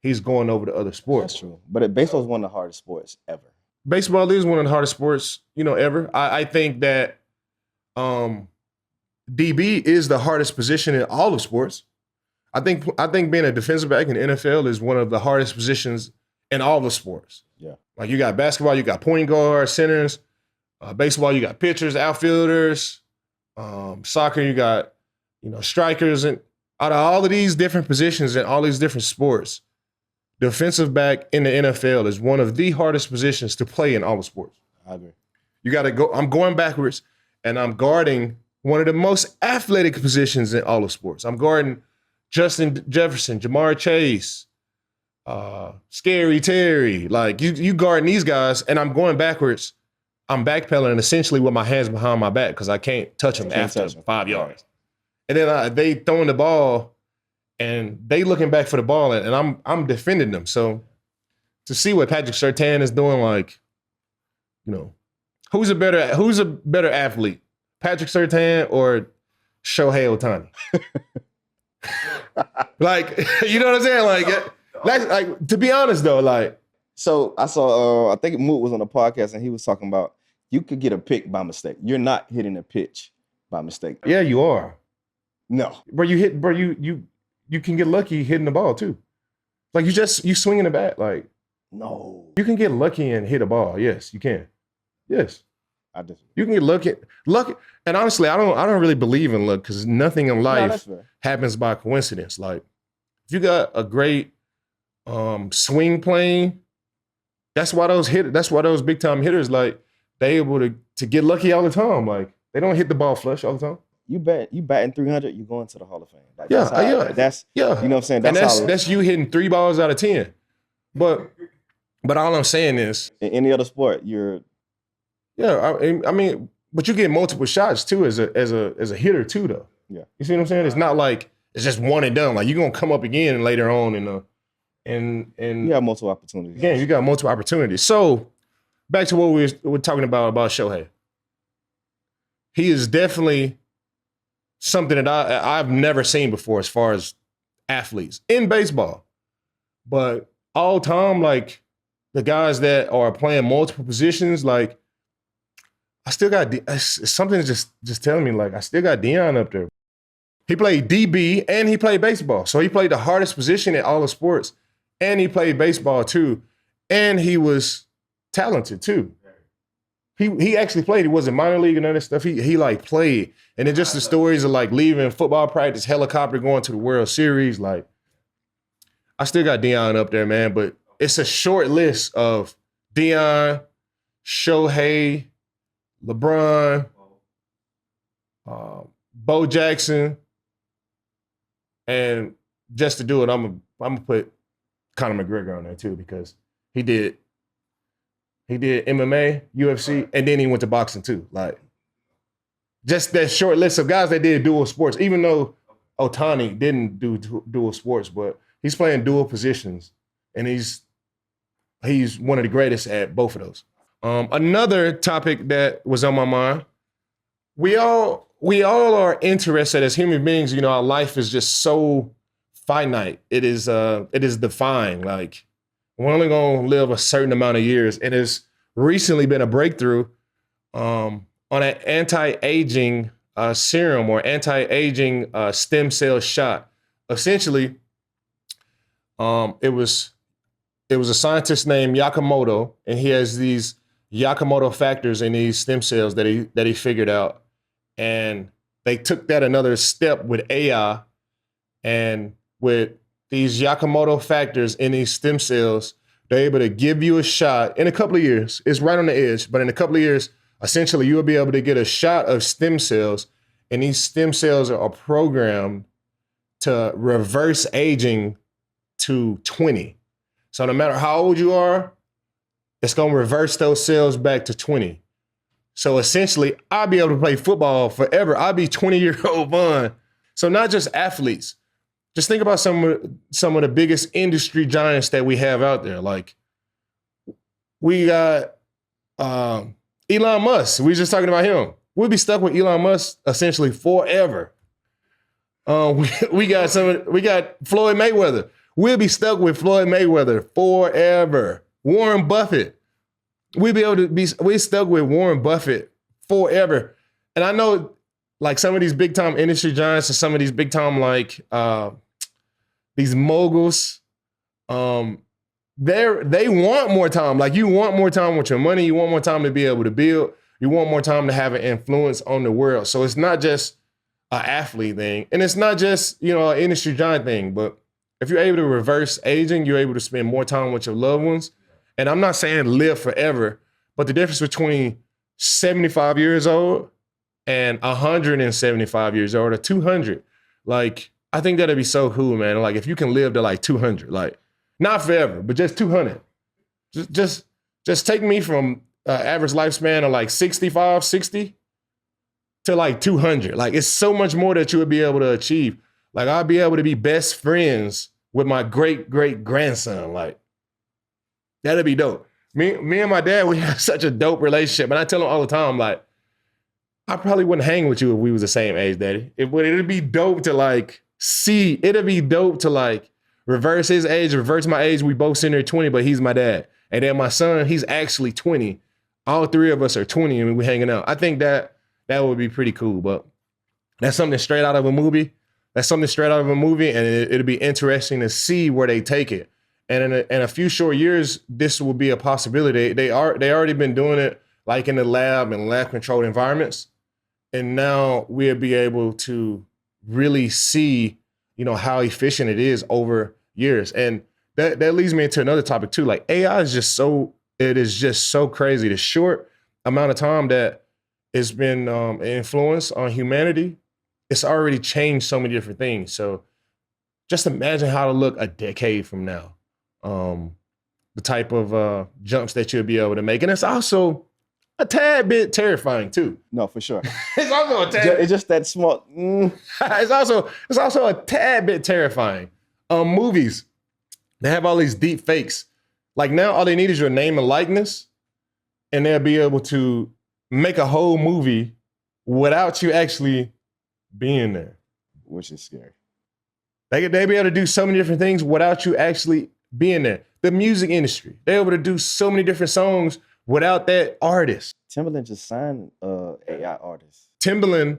he's going over to other sports. That's true. But baseball is one of the hardest sports ever. Baseball is one of the hardest sports, ever. I think that DB is the hardest position in all of sports. I think being a defensive back in the NFL is one of the hardest positions in all the sports. Yeah. Like you got basketball, you got point guard, centers. Baseball, you got pitchers, outfielders. Soccer, you got, strikers. And out of all of these different positions and all these different sports, defensive back in the NFL is one of the hardest positions to play in all the sports. I agree. You got to go. I'm going backwards, and I'm guarding one of the most athletic positions in all of sports. I'm guarding Justin Jefferson, Jamar Chase, Scary Terry. Like you guarding these guys, and I'm going backwards. I'm backpedaling essentially with my hands behind my back because I can't touch them after 5 yards. And then they throwing the ball, and they looking back for the ball, and I'm defending them. So to see what Patrick Surtain is doing, like, who's a better athlete, Patrick Surtain or Shohei Ohtani? Like, you know what I'm saying? Like, to be honest though, like. So I saw, I think Moot was on a podcast and he was talking about you could get a pick by mistake. You're not hitting a pitch by mistake. Yeah, you are. No, bro. You can get lucky hitting the ball too. Like you swinging the bat. Like no, you can get lucky and hit a ball. Yes, you can. Yes, I just you can get lucky. And honestly, I don't really believe in luck because nothing in life happens by coincidence. Like if you got a great swing plane. That's why those big time hitters, like, they able to get lucky all the time. Like they don't hit the ball flush all the time. You batting 300, you going to the Hall of Fame. Like, yeah. You know what I'm saying? That's you hitting 3 balls out of 10. But all I'm saying is, in any other sport, you're. Yeah, I mean, but you get multiple shots too as a hitter too, though. Yeah, you see what I'm saying? It's not like it's just one and done. Like you're gonna come up again later on and you have multiple opportunities. Again, you got multiple opportunities. So back to what we were talking about Shohei. He is definitely something that I've never seen before as far as athletes in baseball. But all time, like the guys that are playing multiple positions, like I still got something just telling me like I still got Deion up there. He played DB and he played baseball. So he played the hardest position in all the sports. And he played baseball too. And he was talented too. He actually played. He wasn't minor league and other stuff. He like played. And then just the stories of like leaving football practice, helicopter going to the World Series. Like, I still got Deion up there, man. But it's a short list of Deion, Shohei, LeBron, Bo Jackson. And just to do it, I'm gonna put Conor McGregor on there too because he did MMA, UFC, and then he went to boxing too. Like, just that short list of guys that did dual sports, even though Ohtani didn't do dual sports, but he's playing dual positions, and he's one of the greatest at both of those. Another topic that was on my mind, we all are interested as human beings, our life is just so finite. It is defined. Like, we're only going to live a certain amount of years. It has recently been a breakthrough on an anti-aging serum or anti-aging stem cell shot. Essentially, it was a scientist named Yakamoto, and he has these Yakamoto factors in these stem cells that he figured out. And they took that another step with AI, and with these Yakamoto factors in these stem cells, they're able to give you a shot in a couple of years. It's right on the edge, but in a couple of years, essentially, you'll be able to get a shot of stem cells, and these stem cells are programmed to reverse aging to 20. So no matter how old you are, it's going to reverse those cells back to 20. So essentially, I'll be able to play football forever. I'll be 20-year-old Von. So not just athletes. Just think about some of the biggest industry giants that we have out there. Like, we got Elon Musk. We were just talking about him. We'll be stuck with Elon Musk essentially forever. We got Floyd Mayweather. We'll be stuck with Floyd Mayweather forever. Warren Buffett. We're stuck with Warren Buffett forever. And I know, like, some of these big time industry giants and some of these big time, like, these moguls, they want more time. Like, you want more time with your money. You want more time to be able to build. You want more time to have an influence on the world. So it's not just an athlete thing. And it's not just, an industry giant thing. But if you're able to reverse aging, you're able to spend more time with your loved ones. And I'm not saying live forever, but the difference between 75 years old and 175 years old or 200, like, I think that'd be so cool, man. Like, if you can live to like 200, like, not forever, but just 200. Just take me from average lifespan of like 65, 60 to like 200. Like, it's so much more that you would be able to achieve. Like, I'll be able to be best friends with my great-great-grandson. Like, that'd be dope. Me and my dad, we have such a dope relationship. And I tell him all the time, like, I probably wouldn't hang with you if we was the same age, Daddy. It'd be dope to like see. It'd be dope to like reverse his age, reverse my age. We both sitting there 20, but he's my dad. And then my son, he's actually 20. All three of us are 20 and we're hanging out. I think that would be pretty cool. But that's something straight out of a movie. And it'll be interesting to see where they take it. And in a few short years, this will be a possibility. They already been doing it, like in the lab and lab controlled environments. And now we'll be able to really see, how efficient it is over years. And that leads me into another topic too. Like, AI is just so crazy. The short amount of time that it's been an influence on humanity, it's already changed so many different things. So just imagine how to look a decade from now. The type of jumps that you'll be able to make. And it's also a tad bit terrifying too. No, for sure. It's also a tad. It's just that small. It's also a tad bit terrifying. Movies, they have all these deep fakes. Like, now all they need is your name and likeness, and they'll be able to make a whole movie without you actually being there. Which is scary. They be able to do so many different things without you actually being there. The music industry, they're able to do so many different songs without that artist. Timbaland just signed AI artist. Timbaland,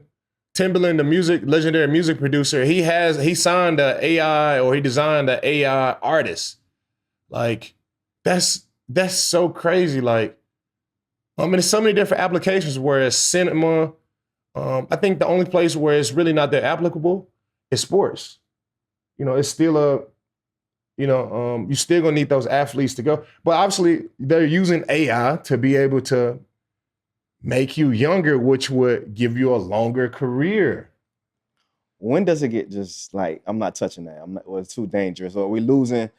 the legendary music producer, he signed a AI, or he designed an AI artist. Like, that's so crazy. Like, there's so many different applications where it's cinema. I think the only place where it's really not that applicable is sports. It's still you still gonna need those athletes to go. But obviously they're using AI to be able to make you younger, which would give you a longer career. When does it get just like, I'm not touching that? It's too dangerous. Or we're losing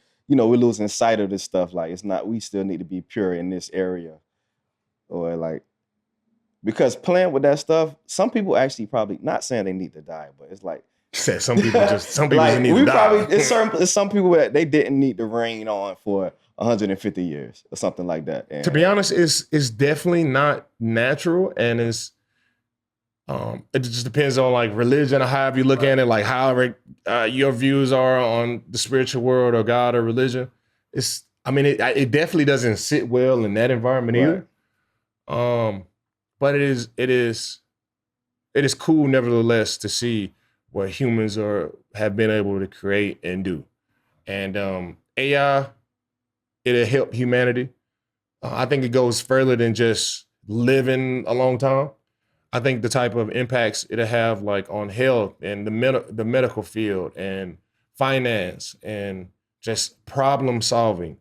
sight of this stuff. Like, it's not, we still need to be pure in this area. Or like, because playing with that stuff, some people actually probably, not saying they need to die, but it's like, some people like, just need to die. Probably, it's some people that they didn't need to reign on for 150 years or something like that. And to be honest, it's definitely not natural, and it just depends on like religion or however you look at it, like however your views are on the spiritual world or God or religion. It definitely doesn't sit well in that environment either. But it is cool nevertheless to see what humans have been able to create and do. And AI, it'll help humanity. I think it goes further than just living a long time. I think the type of impacts it'll have, like, on health and the medical field and finance and just problem solving,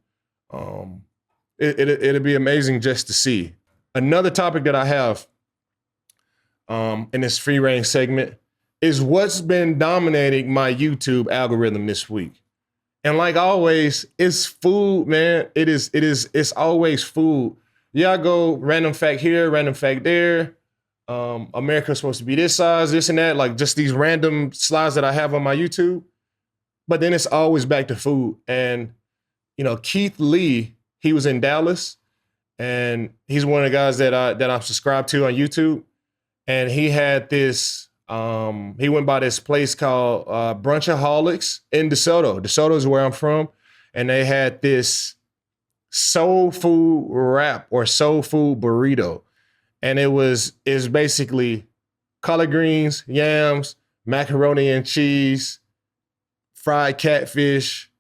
it'll be amazing just to see. Another topic that I have in this free range segment is what's been dominating my YouTube algorithm this week. And like always, it's food, man. It's always food Yeah, I go random fact here, random fact there. America's supposed to be this size, this and that, like just these random slides that I have on my YouTube. But then it's always back to food. And, Keith Lee, he was in Dallas, and he's one of the guys that I'm subscribed to on YouTube. And he had this, he went by this place called Brunchaholics in DeSoto. DeSoto is where I'm from. And they had this soul food wrap or soul food burrito. And it's basically collard greens, yams, macaroni and cheese, fried catfish.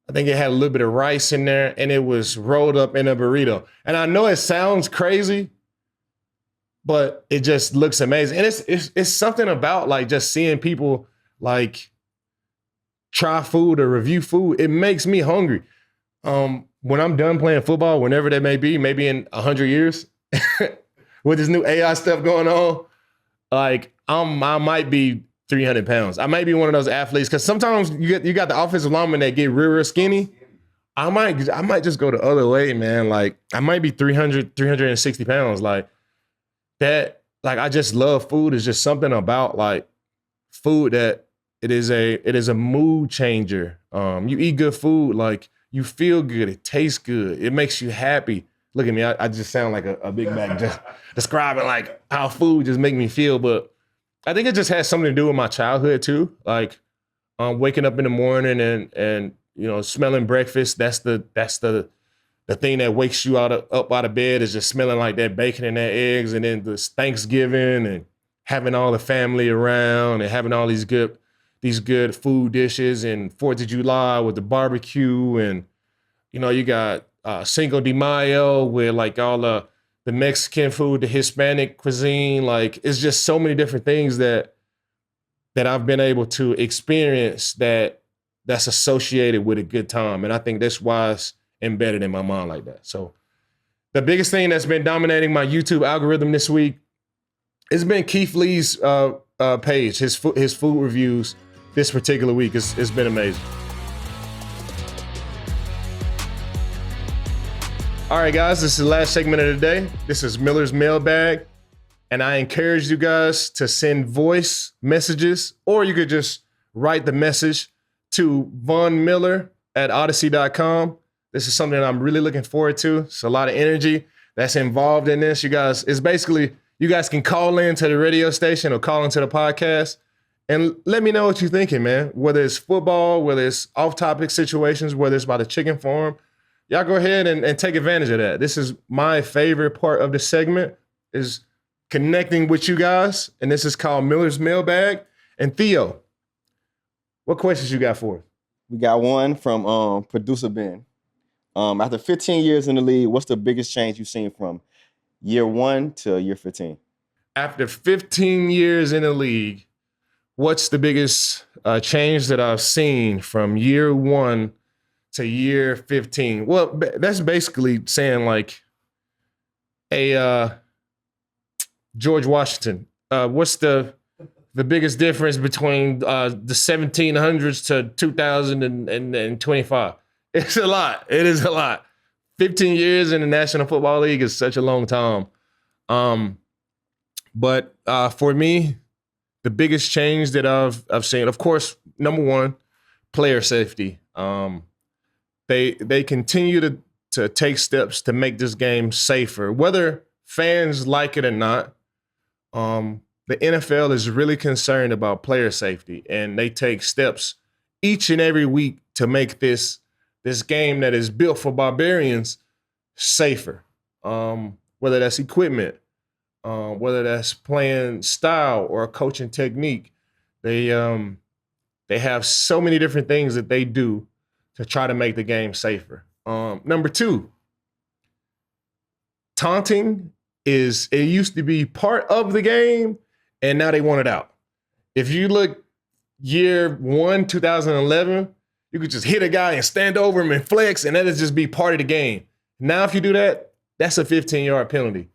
I think it had a little bit of rice in there, and it was rolled up in a burrito. And I know it sounds crazy, but it just looks amazing. And it's something about like just seeing people like try food or review food. It makes me hungry. When I'm done playing football, whenever that may be, maybe in 100 years, with this new AI stuff going on, like I might be 300 pounds. I might be one of those athletes because sometimes you got the offensive linemen that get real skinny. I might just go the other way, man. Like I might be 360 pounds. Like that. Like I just love food. It's just something about like food that it is a mood changer. You eat good food, like you feel good. It tastes good. It makes you happy. Look at me. I just sound like a Big Mac just describing like how food just make me feel. But I think it just has something to do with my childhood too. Like waking up in the morning and smelling breakfast. That's the thing that wakes you up out of bed is just smelling like that bacon and that eggs. And then this Thanksgiving and having all the family around and having all these good food dishes, and 4th of July with the barbecue, and you got Cinco de Mayo with like all the Mexican food, the Hispanic cuisine. Like it's just so many different things that I've been able to experience that's associated with a good time. And I think that's why it's embedded in my mind like that. So the biggest thing that's been dominating my YouTube algorithm this week has been Keith Lee's page, his food reviews this particular week. It's been amazing. All right, guys, this is the last segment of the day. This is Miller's Mailbag, and I encourage you guys to send voice messages, or you could just write the message to Von Miller at Odyssey.com. This is something I'm really looking forward to. It's a lot of energy that's involved in this. You guys, it's basically, you guys can call in to the radio station or call into the podcast and let me know what you're thinking, man. Whether it's football, whether it's off-topic situations, whether it's about the chicken farm, y'all go ahead and take advantage of that. This is my favorite part of the segment, is connecting with you guys. And this is called Miller's Mailbag. And Theo, what questions you got for us? We got one from producer Ben. After 15 years in the league, what's the biggest change you've seen from year 1 to year 15? After 15 years in the league, what's the biggest change that I've seen from year 1 to year 15? Well, that's basically saying like a George Washington. What's the biggest difference between the 1700s to 2025? It's a lot. It is a lot. 15 years in the National Football League is such a long time. But for me, the biggest change that I've seen, of course, number one, player safety. They continue to take steps to make this game safer, whether fans like it or not. The NFL is really concerned about player safety, and they take steps each and every week to make this game that is built for barbarians safer. Whether that's equipment, whether that's playing style or coaching technique, they have so many different things that they do to try to make the game safer. Number two, taunting it used to be part of the game, and now they want it out. If you look year 1, 2011, you could just hit a guy and stand over him and flex, and that'll just be part of the game. Now, if you do that, that's a 15-yard penalty.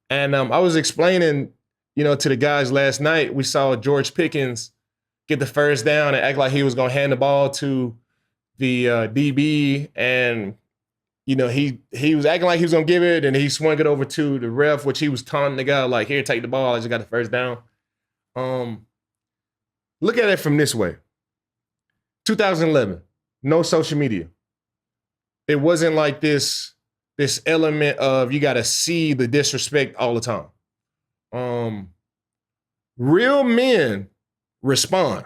And I was explaining, to the guys last night, we saw George Pickens get the first down and act like he was going to hand the ball to the DB, and he was acting like he was gonna give it, and he swung it over to the ref, which he was taunting the guy like, "Here, take the ball. I just got the first down." Look at it from this way. 2011, no social media. It wasn't like this element of you got to see the disrespect all the time. Real men respond.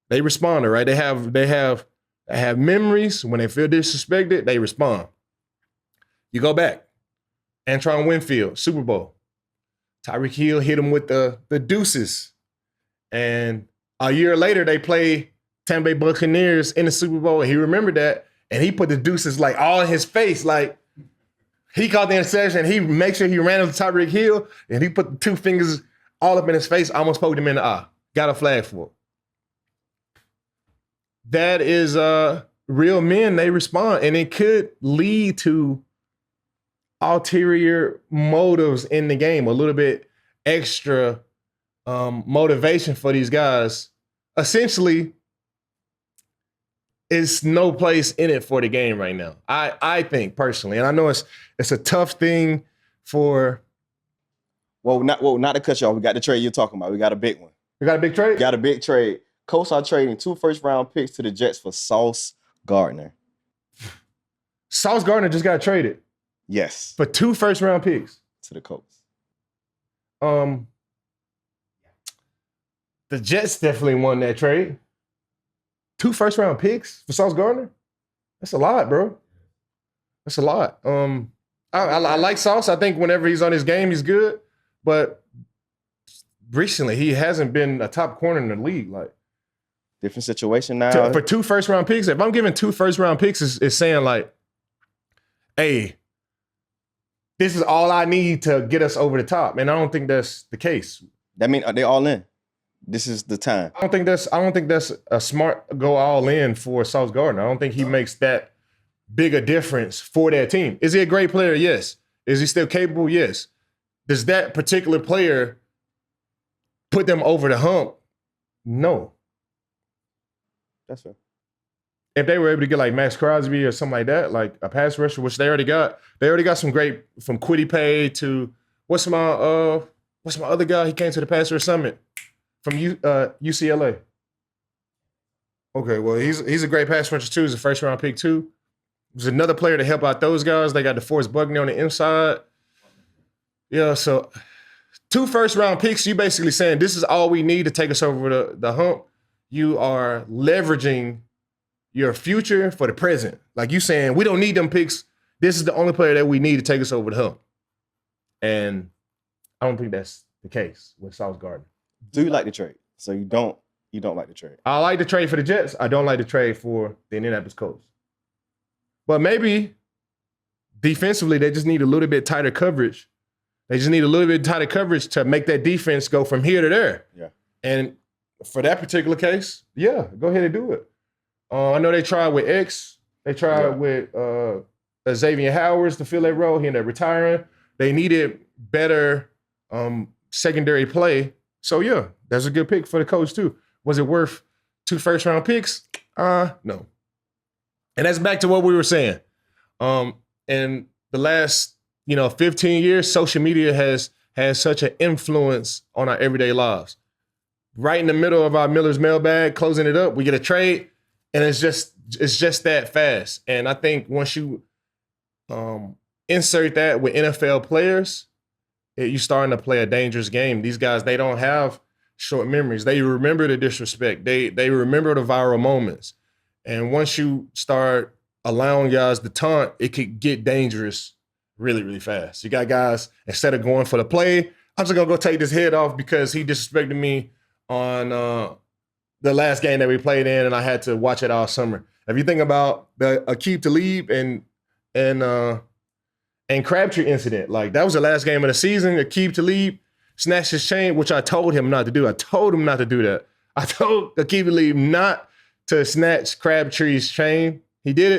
They respond, right? They have memories. When they feel disrespected, they respond. You go back. Antoine Winfield, Super Bowl. Tyreek Hill hit him with the deuces. And a year later, they play Tampa Bay Buccaneers in the Super Bowl. And he remembered that. And he put the deuces like all in his face. Like he caught the interception. He made sure he ran into Tyreek Hill. And he put the two fingers all up in his face. Almost poked him in the eye. Got a flag for it. That is real men. They respond. And it could lead to ulterior motives in the game. A little bit extra motivation for these guys. Essentially, it's no place in it for the game right now. I think personally, and I know it's a tough thing for. Not to cut you off. We got the trade you're talking about. We got a big one. We got a big trade? Got a big trade. Colts are trading 2 first-round picks to the Jets for Sauce Gardner. Sauce Gardner just got traded. Yes. For 2 first-round picks. To the Colts. The Jets definitely won that trade. 2 first-round picks for Sauce Gardner? That's a lot, bro. That's a lot. I like Sauce. I think whenever he's on his game, he's good. But recently, he hasn't been a top corner in the league. Like different situation now. For 2 first-round picks, if I'm giving 2 first-round picks, it's saying like, hey, this is all I need to get us over the top. And I don't think that's the case. That mean are they all in? This is the time. I don't think that's a smart go all in for Sauce Gardner. I don't think he makes that big a difference for that team. Is he a great player? Yes. Is he still capable? Yes. Does that particular player put them over the hump? No. That's right. If they were able to get like Max Crosby or something like that, like a pass rusher, which they already got some great, from Kwity Paye to what's my other guy? He came to the Pass Rush Summit from UCLA. Okay, well he's a great pass rusher too. He's a first round pick too. There's another player to help out those guys. They got DeForest Buckner on the inside. Yeah, so 2 first round picks. You basically saying this is all we need to take us over the hump. You are leveraging your future for the present. Like you saying, we don't need them picks. This is the only player that we need to take us over the hump. And I don't think that's the case with Sauce Gardner. Do you like the trade? So you don't like the trade? I like the trade for the Jets. I don't like the trade for the Indianapolis Colts. But maybe defensively, they just need a little bit tighter coverage. They just need a little bit tighter coverage to make that defense go from here to there. Yeah. And for that particular case, yeah, go ahead and do it. I know they tried with X. They tried with Xavier Howards to fill that role. He ended up retiring. They needed better secondary play. So, yeah, that's a good pick for the Colts, too. Was it worth 2 first-round picks? No. And that's back to what we were saying. In the last, 15 years, social media has such an influence on our everyday lives. Right in the middle of our Miller's Mailbag, closing it up, we get a trade, and it's just that fast. And I think once you insert that with NFL players, you're starting to play a dangerous game. These guys, they don't have short memories. They remember the disrespect. They remember the viral moments. And once you start allowing guys to taunt, it could get dangerous really, really fast. You got guys, instead of going for the play, I'm just going to go take this head off because he disrespected me on the last game that we played in, and I had to watch it all summer. If you think about the Aqib Talib and Crabtree incident, like that was the last game of the season. Aqib Talib snatched his chain, which I told him not to do. I told him not to do that. I told Aqib Talib not to snatch Crabtree's chain. He did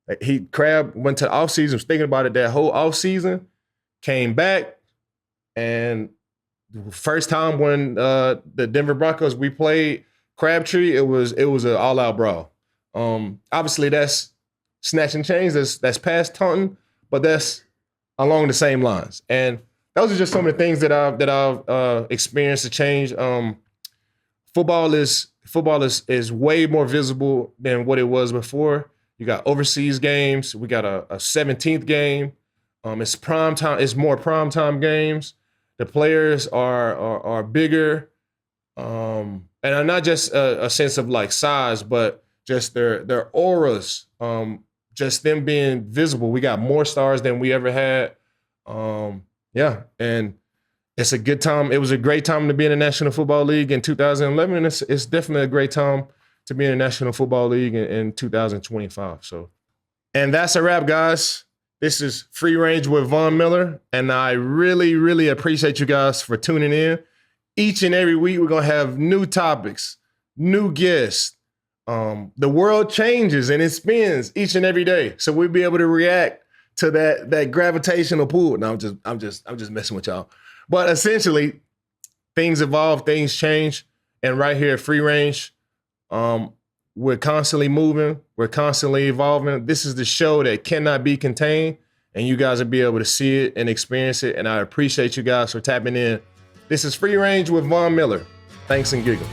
it. Crab went to the offseason, was thinking about it that whole offseason, came back, and the first time when the Denver Broncos, we played Crabtree, it was an all-out brawl. Obviously, that's snatch and change. That's past taunting, but that's along the same lines. And those are just some of the things that I've experienced to change. Football is way more visible than what it was before. You got overseas games. We got a 17th game. It's prime time. It's more prime time games. The players are bigger, and are not just a sense of like size, but just their auras. Just them being visible. We got more stars than we ever had. Yeah, and it's a good time. It was a great time to be in the National Football League in 2011, and it's definitely a great time to be in the National Football League in 2025. So, and that's a wrap, guys. This is Free Range with Von Miller, and I really, really appreciate you guys for tuning in. Each and every week, we're going to have new topics, new guests. The world changes and it spins each and every day. So we'll be able to react to that gravitational pull. No, I'm just messing with y'all. But essentially, things evolve, things change. And right here at Free Range, we're constantly moving, we're constantly evolving. This is the show that cannot be contained, and you guys will be able to see it and experience it. And I appreciate you guys for tapping in. This is Free Range with Von Miller. Thanks and giggle.